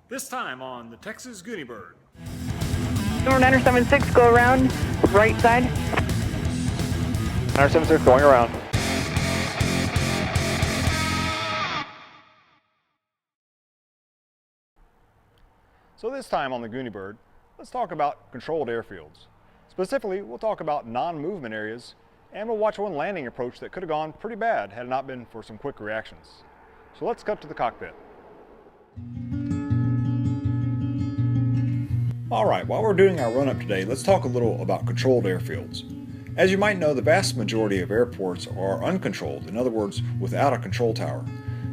This time on the Texas Gooney Bird. Number 976, go around, right side. 976 going around. So this time on the Gooney Bird, let's talk about controlled airfields. Specifically, we'll talk about non-movement areas, and we'll watch one landing approach that could have gone pretty bad had it not been for some quick reactions. So let's cut to the cockpit. Alright, while we're doing our run-up today, let's talk a little about controlled airfields. As you might know, the vast majority of airports are uncontrolled, in other words, without a control tower.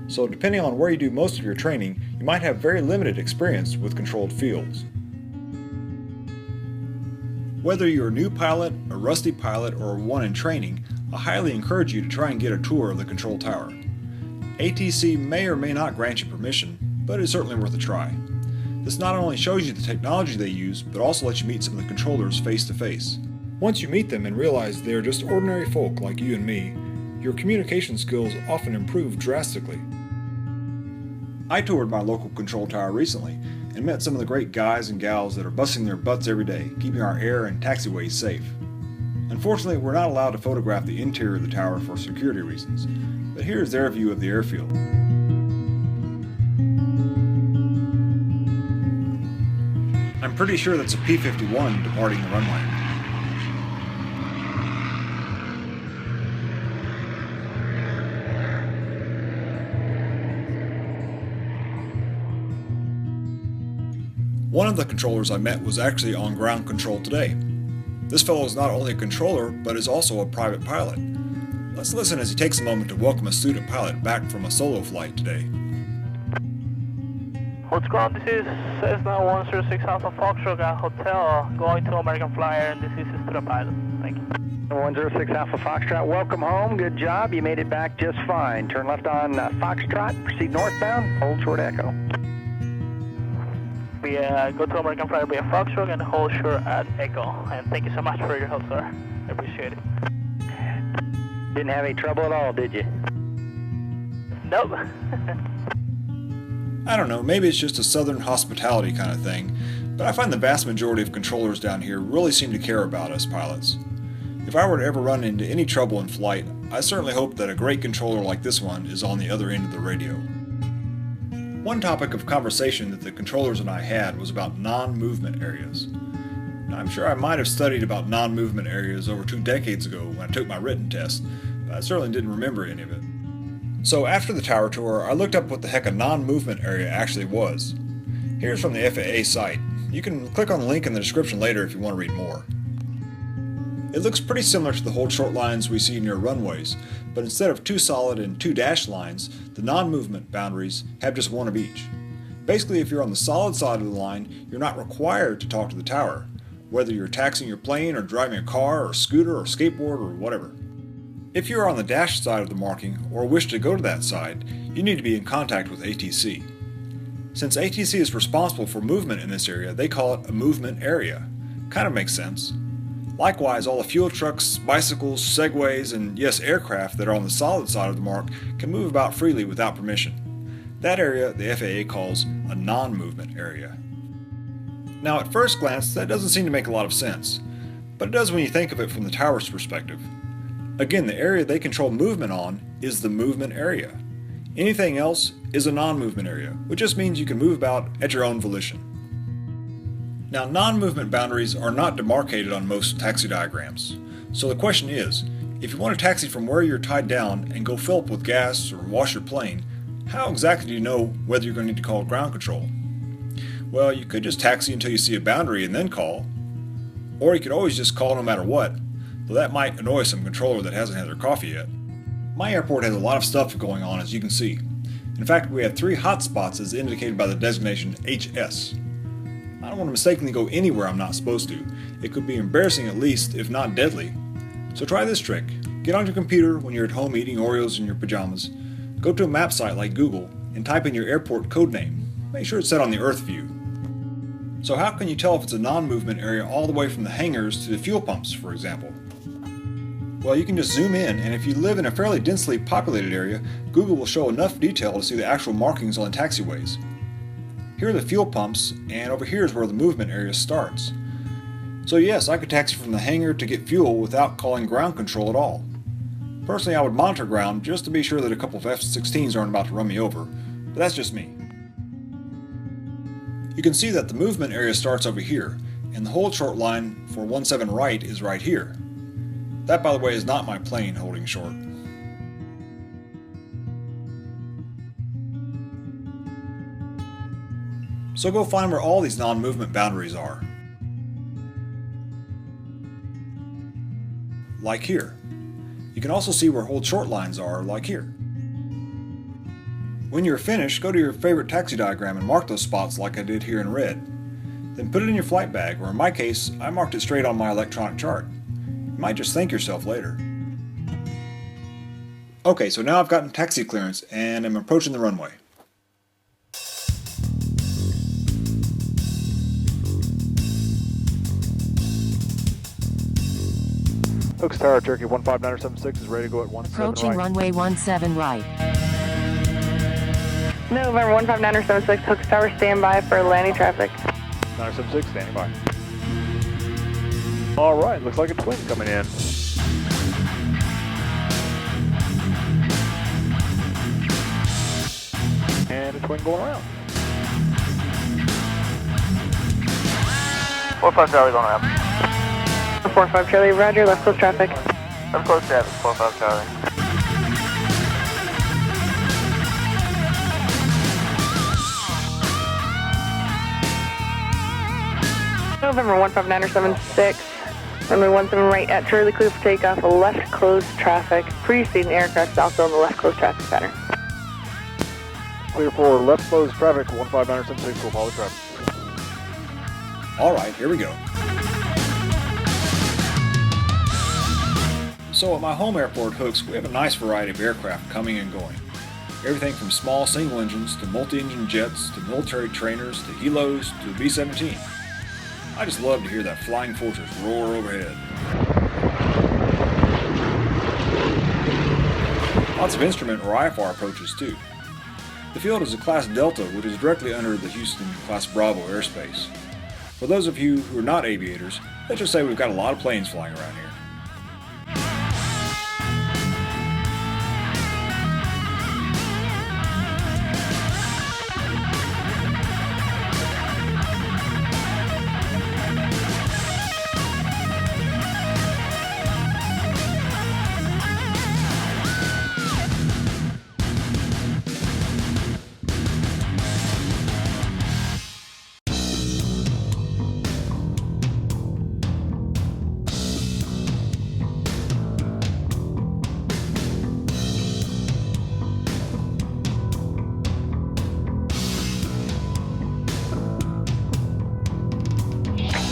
So depending on where you do most of your training, you might have very limited experience with controlled fields. Whether you're a new pilot, a rusty pilot, or one in training, I highly encourage you to try and get a tour of the control tower. ATC may or may not grant you permission, but it's certainly worth a try. This not only shows you the technology they use, but also lets you meet some of the controllers face to face. Once you meet them and realize they are just ordinary folk like you and me, your communication skills often improve drastically. I toured my local control tower recently and met some of the great guys and gals that are busting their butts every day, keeping our air and taxiways safe. Unfortunately, we're not allowed to photograph the interior of the tower for security reasons, but here's their view of the airfield. I'm pretty sure that's a P-51 departing the runway. One of the controllers I met was actually on ground control today. This fellow is not only a controller, but is also a private pilot. Let's listen as he takes a moment to welcome a student pilot back from a solo flight today. What's ground? This is Cessna 106 Alpha Foxtrot Hotel, going to American Flyer, and this is a student pilot. Thank you. 106 Alpha Foxtrot, welcome home. Good job. You made it back just fine. Turn left on Foxtrot, proceed northbound, hold short echo. We go to American Flyer via Foxtrot and hold short at Echo. And thank you so much for your help, sir. I appreciate it. Didn't have any trouble at all, did you? Nope. I don't know, maybe it's just a southern hospitality kind of thing, but I find the vast majority of controllers down here really seem to care about us pilots. If I were to ever run into any trouble in flight, I certainly hope that a great controller like this one is on the other end of the radio. One topic of conversation that the controllers and I had was about non-movement areas. Now, I'm sure I might have studied about non-movement areas over 2 decades ago when I took my written test, but I certainly didn't remember any of it. So after the tower tour, I looked up what the heck a non-movement area actually was. Here's from the FAA site. You can click on the link in the description later if you want to read more. It looks pretty similar to the hold short lines we see near runways, but instead of 2 solid and 2 dashed lines, the non-movement boundaries have just 1 of each. Basically, if you're on the solid side of the line, you're not required to talk to the tower, whether you're taxiing your plane or driving a car or scooter or skateboard or whatever. If you are on the dashed side of the marking or wish to go to that side, you need to be in contact with ATC. Since ATC is responsible for movement in this area, they call it a movement area. Kind of makes sense. Likewise, all the fuel trucks, bicycles, segways, and yes, aircraft that are on the solid side of the mark can move about freely without permission. That area the FAA calls a non-movement area. Now at first glance, that doesn't seem to make a lot of sense, but it does when you think of it from the tower's perspective. Again, the area they control movement on is the movement area. Anything else is a non-movement area, which just means you can move about at your own volition. Now, non-movement boundaries are not demarcated on most taxi diagrams. So the question is, if you want to taxi from where you're tied down and go fill up with gas or wash your plane, how exactly do you know whether you're going to need to call ground control? Well, you could just taxi until you see a boundary and then call. Or you could always just call no matter what, though that might annoy some controller that hasn't had their coffee yet. My airport has a lot of stuff going on, as you can see. In fact, we have 3 hotspots as indicated by the designation HS. I don't want to mistakenly go anywhere I'm not supposed to. It could be embarrassing at least, if not deadly. So try this trick. Get on your computer when you're at home eating Oreos in your pajamas. Go to a map site like Google and type in your airport code name. Make sure it's set on the Earth view. So how can you tell if it's a non-movement area all the way from the hangars to the fuel pumps, for example? Well, you can just zoom in, and if you live in a fairly densely populated area, Google will show enough detail to see the actual markings on the taxiways. Here are the fuel pumps, and over here is where the movement area starts. So yes, I could taxi from the hangar to get fuel without calling ground control at all. Personally, I would monitor ground just to be sure that a couple of F-16s aren't about to run me over, but that's just me. You can see that the movement area starts over here, and the hold short line for 17 right is right here. That, by the way, is not my plane holding short. So go find where all these non-movement boundaries are. Like here. You can also see where hold short lines are, like here. When you're finished, go to your favorite taxi diagram and mark those spots like I did here in red. Then put it in your flight bag, or in my case, I marked it straight on my electronic chart. You might just thank yourself later. Okay, so now I've gotten taxi clearance and am approaching the runway. Hooks Tower, Turkey 15976 is ready to go at 17 Approaching right. runway 17 right. November 15976, Hooks Tower, stand by for landing traffic. 976, standing by. All right, looks like a twin coming in. And a twin going around. 45 Charlie going around. 45 Charlie, roger, left close traffic. Left close traffic, 45 Charlie. November 15976, runway 17 right at Charlie, clear for takeoff, left close traffic. Preceding aircraft is also in the left close traffic pattern. Clear for left closed traffic, 15976 will follow traffic. Alright, here we go. So at my home airport, Hooks, we have a nice variety of aircraft coming and going. Everything from small single engines to multi-engine jets to military trainers to helos to B-17. I just love to hear that flying fortress roar overhead. Lots of instrument or IFR approaches too. The field is a Class Delta, which is directly under the Houston Class Bravo airspace. For those of you who are not aviators, let's just say we've got a lot of planes flying around here.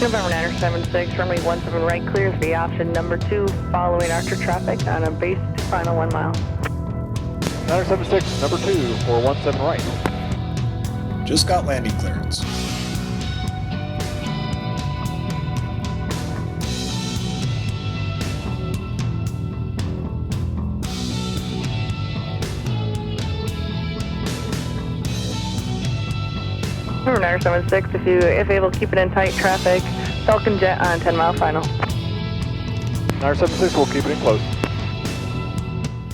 November 976, runway 17 right, clears the option number 2, following Archer traffic on a base to final 1 mile. 976, number 2 for 17 right. Just got landing clearance. November 976, if able, keep it in tight traffic. Falcon Jet on 10 mile final. 976 will keep it in close.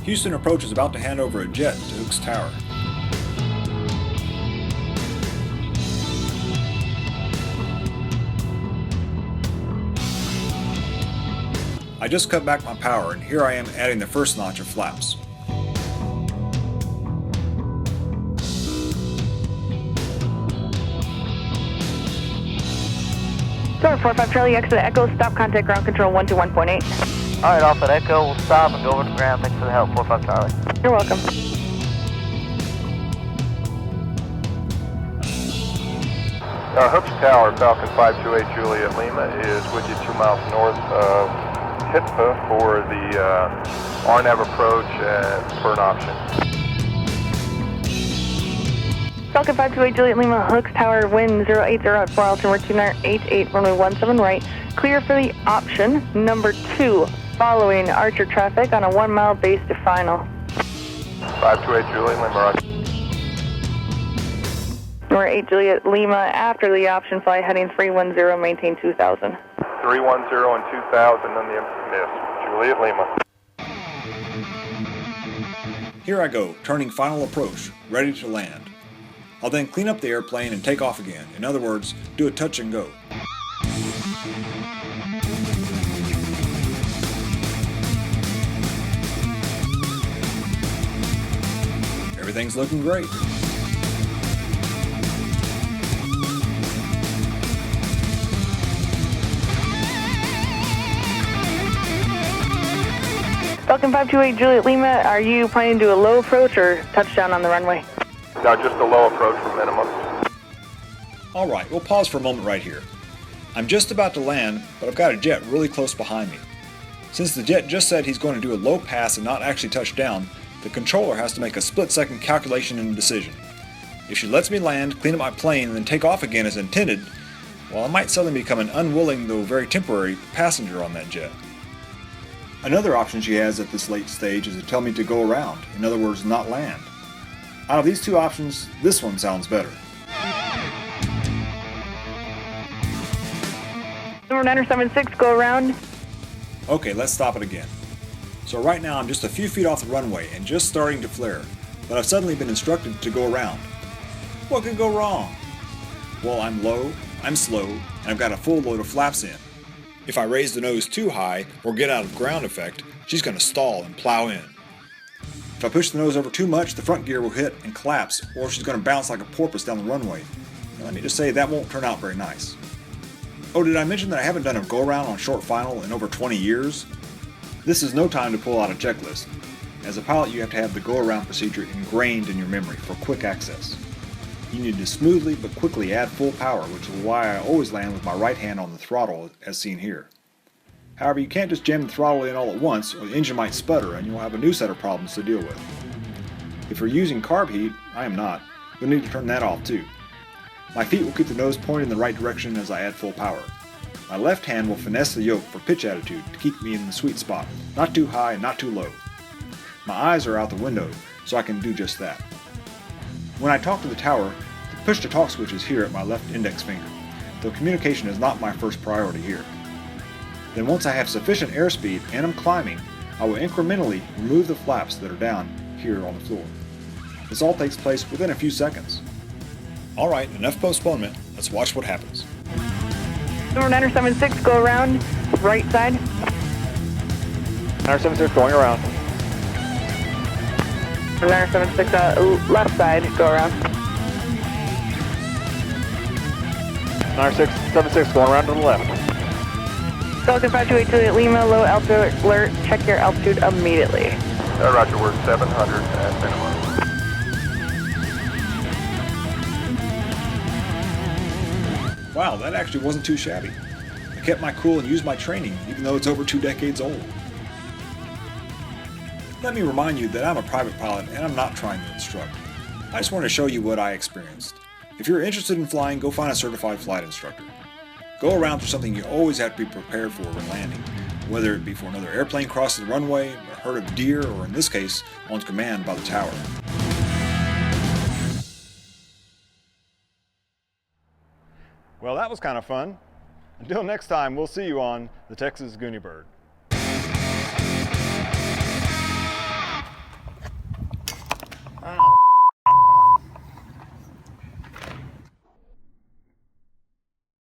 Houston approach is about to hand over a jet to Hooks Tower. I just cut back my power, and here I am adding the first notch of flaps. Tower 45 Charlie, exit Echo, stop contact ground control 121.8. Alright, off at Echo, we'll stop and go over to ground. Thanks for the help, 45 Charlie. You're welcome. Hooks Tower, Falcon 528 Juliet Lima is with you 2 miles north of Pittsburgh for the RNAV approach for an option. Falcon 528 Juliet Lima, Hooks Tower, wind 080 at 4 altimeter 2988, runway 17 right. Clear for the option number 2, following Archer traffic on a 1 mile base to final. 528 Juliet Lima, roger. Number 8 Juliet Lima, after the option, fly heading 310, maintain 2000. 310 and 2000 on the miss. Juliet Lima. Here I go, turning final approach, ready to land. I'll then clean up the airplane and take off again. In other words, do a touch and go. Everything's looking great. Falcon 528 Juliet Lima, are you planning to do a low approach or touchdown on the runway? No, just a low approach for minimum. Alright, we'll pause for a moment right here. I'm just about to land, but I've got a jet really close behind me. Since the jet just said he's going to do a low pass and not actually touch down, the controller has to make a split-second calculation and decision. If she lets me land, clean up my plane, and then take off again as intended, well, I might suddenly become an unwilling, though very temporary, passenger on that jet. Another option she has at this late stage is to tell me to go around, in other words, not land. Out of these two options, this one sounds better. Number 976, go around. Okay, let's stop it again. So right now I'm just a few feet off the runway and just starting to flare, but I've suddenly been instructed to go around. What could go wrong? Well, I'm low, I'm slow, and I've got a full load of flaps in. If I raise the nose too high or get out of ground effect, she's going to stall and plow in. If I push the nose over too much, the front gear will hit and collapse, or she's going to bounce like a porpoise down the runway. And let me just say, that won't turn out very nice. Oh, did I mention that I haven't done a go-around on short final in over 20 years? This is no time to pull out a checklist. As a pilot, you have to have the go-around procedure ingrained in your memory for quick access. You need to smoothly but quickly add full power, which is why I always land with my right hand on the throttle as seen here. However, you can't just jam the throttle in all at once or the engine might sputter and you'll have a new set of problems to deal with. If you're using carb heat, I am not, you'll need to turn that off too. My feet will keep the nose pointed in the right direction as I add full power. My left hand will finesse the yoke for pitch attitude to keep me in the sweet spot, not too high and not too low. My eyes are out the window, so I can do just that. When I talk to the tower, the push-to-talk switch is here at my left index finger, though communication is not my first priority here. Then once I have sufficient airspeed and I'm climbing, I will incrementally remove the flaps that are down here on the floor. This all takes place within a few seconds. Alright, enough postponement, let's watch what happens. Number 976, go around, right side. 976 going around. 976, left side, go around. 976 going around to the left. Falcon 528 Juliet Lima, low altitude alert, check your altitude immediately. Roger, we're 700 at minimum. Wow, that actually wasn't too shabby. I kept my cool and used my training, even though it's over 2 decades old. Let me remind you that I'm a private pilot and I'm not trying to instruct. I just want to show you what I experienced. If you're interested in flying, go find a certified flight instructor. Go around through something you always have to be prepared for when landing, whether it be for another airplane crossing the runway, a herd of deer, or in this case, on command by the tower. Well, that was kind of fun. Until next time, we'll see you on the Texas Gooney Bird.